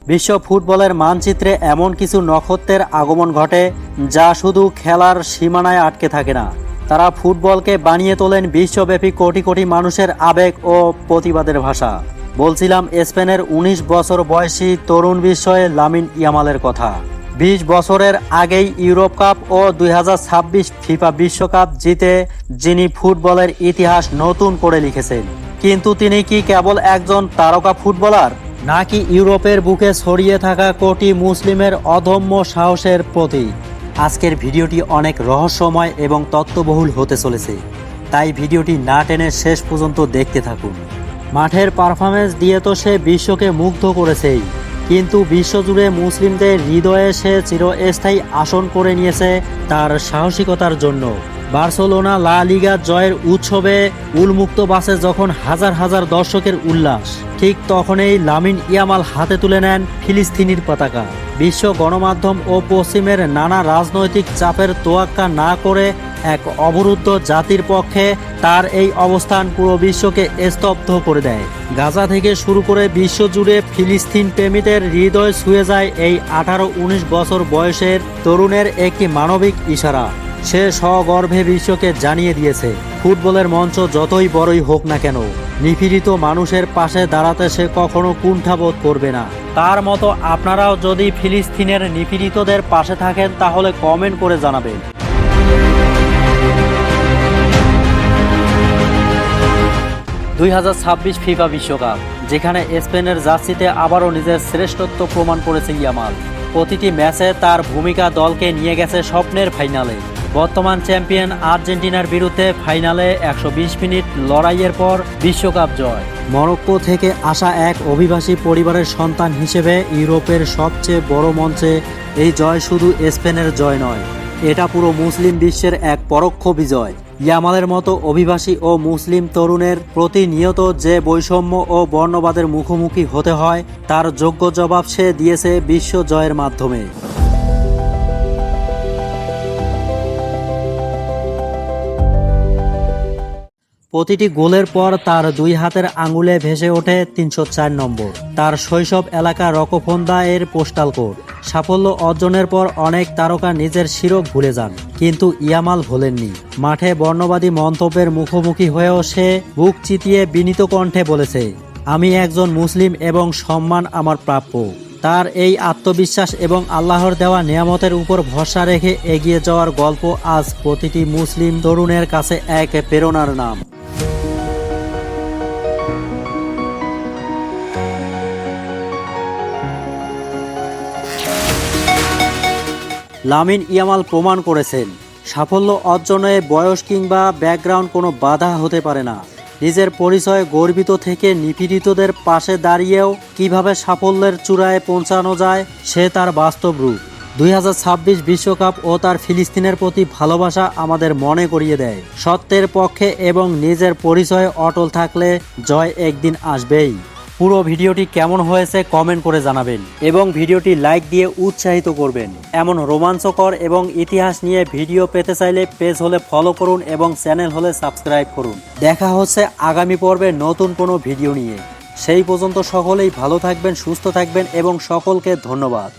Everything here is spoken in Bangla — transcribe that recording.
বিশ্ব ফুটবলের মানচিত্রে এমন কিছু নক্ষত্রের আগমন ঘটে যা শুধু খেলার সীমানায় আটকে থাকে না, তারা ফুটবলকে বানিয়ে তোলেন বিশ্বব্যাপী কোটি কোটি মানুষের আবেগ ও প্রতিবাদের ভাষা। বলছিলাম স্পেনের ১৯ বছর বয়সী তরুণ বিস্ময়ে লামিন ইয়ামালের কথা। ২০ বছরের আগেই ইউরোপ কাপ ও ২০২৬ ফিফা বিশ্বকাপ জিতে যিনি ফুটবলের ইতিহাস নতুন করে লিখেছেন। কিন্তু তিনি কি কেবল একজন তারকা ফুটবলার, নাকি ইউরোপের বুকে ছড়িয়ে থাকা কোটি মুসলিমের অদম্য সাহসের প্রতীক? আজকের ভিডিওটি অনেক রহস্যময় এবং তথ্যবহুল হতে চলেছে, তাই ভিডিওটি না টেনে শেষ পর্যন্ত দেখতে থাকুন। মাঠের পারফরমেন্স দিয়ে তো সে বিশ্বকে মুগ্ধ করেছেই, কিন্তু বিশ্বজুড়ে মুসলিমদের হৃদয়ে সে চিরস্থায়ী আসন করে নিয়েছে তার সাহসিকতার জন্য। বার্সেলোনা লা লিগা জয়ের উৎসবে উন্মুক্ত বাসে যখন হাজার হাজার দর্শকের উল্লাস, ঠিক তখনই লামিন ইয়ামাল হাতে তুলে নেন ফিলিস্তিনির পতাকা। বিশ্ব গণমাধ্যম ও পশ্চিমের নানা রাজনৈতিক চাপের তোয়াক্কা না করে এক অবরুদ্ধ জাতির পক্ষে তার এই অবস্থান পুরো বিশ্বকে স্তব্ধ করে দেয়। গাজা থেকে শুরু করে বিশ্বজুড়ে ফিলিস্তিন প্রেমীদের হৃদয় ছুঁয়ে যায় এই ১৮-১৯ বছর বয়সের তরুণের একটি মানবিক ইশারা। সে সগর্বে বিশ্বকে জানিয়ে দিয়েছে, ফুটবলের মঞ্চ যতই বড়ই হোক না কেন, নিপীড়িত মানুষের পাশে দাঁড়াতে সে কখনো কুণ্ঠাবোধ করবে না। তার মতো আপনারাও যদি ফিলিস্তিনের নিপীড়িতদের পাশে থাকেন তাহলে কমেন্ট করে জানাবেন। ২০২৬ ফিফা বিশ্বকাপ, যেখানে স্পেনের জার্সিতে আবারও নিজের শ্রেষ্ঠত্ব প্রমাণ করেছে ইয়ামাল। প্রতিটি ম্যাচে তার ভূমিকা দলকে নিয়ে গেছে স্বপ্নের ফাইনালে। বর্তমান চ্যাম্পিয়ন আর্জেন্টিনার বিরুদ্ধে ফাইনালে ১২০ মিনিট লড়াইয়ের পর বিশ্বকাপ জয়। মরক্কো থেকে আসা এক অভিবাসী পরিবারের সন্তান হিসেবে ইউরোপের সবচেয়ে বড় মঞ্চে এই জয় শুধু স্পেনের জয় নয়, এটা পুরো মুসলিম বিশ্বের এক পরোক্ষ বিজয়। ইয়ামালের মতো অভিবাসী ও মুসলিম তরুণের প্রতিনিয়ত যে বৈষম্য ও বর্ণবাদের মুখোমুখি হতে হয়, তার যোগ্য জবাব সে দিয়েছে বিশ্ব জয়ের মাধ্যমে। প্রতিটি গোলের পর তার দুই হাতের আঙুলে ভেসে ওঠে ৩০৪ নম্বর, তার শৈশব এলাকা রকফোন্দা এর পোস্টাল কোড। সাফল্য অর্জনের পর অনেক তারকা নিজের শিরক ভুলে যান, কিন্তু ইয়ামাল ভোলেননি। মাঠে বর্ণবাদী মন্তব্যের মুখোমুখি হয়েও সে বুক চিতিয়ে বিনীত কণ্ঠে বলেছে, আমি একজন মুসলিম এবং সম্মান আমার প্রাপ্য। তার এই আত্মবিশ্বাস এবং আল্লাহর দেওয়া নিয়ামতের উপর ভরসা রেখে এগিয়ে যাওয়ার গল্প আজ প্রতিটি মুসলিম তরুণের কাছে এক প্রেরণার নাম। লামিন ইয়ামাল প্রমাণ করেছেন, সাফল্য অর্জনে বয়স কিংবা ব্যাকগ্রাউন্ড কোনো বাধা হতে পারে না। নিজের পরিচয়ে গর্বিত থেকে নিপীড়িতদের পাশে দাঁড়িয়েও কিভাবে সাফল্যের চূড়ায় পৌঁছানো যায়, সে তার বাস্তব রূপ। ২০২৬ বিশ্বকাপ ও তার ফিলিস্তিনের প্রতি ভালোবাসা আমাদের মনে করিয়ে দেয়, সত্যের পক্ষে এবং নিজের পরিচয়ে অটল থাকলে জয় একদিন আসবেই। পুরো ভিডিওটি কেমন হয়েছে কমেন্ট করে জানাবেন এবং ভিডিওটি লাইক দিয়ে উৎসাহিত করবেন। এমন রোমাঞ্চকর এবং ইতিহাস নিয়ে ভিডিও পেতে চাইলে পেজ হলে ফলো করুন এবং চ্যানেল হলে সাবস্ক্রাইব করুন। দেখা হচ্ছে আগামী পর্বে নতুন কোনো ভিডিও নিয়ে। সেই পর্যন্ত সকলেই ভালো থাকবেন, সুস্থ থাকবেন এবং সকলকে ধন্যবাদ।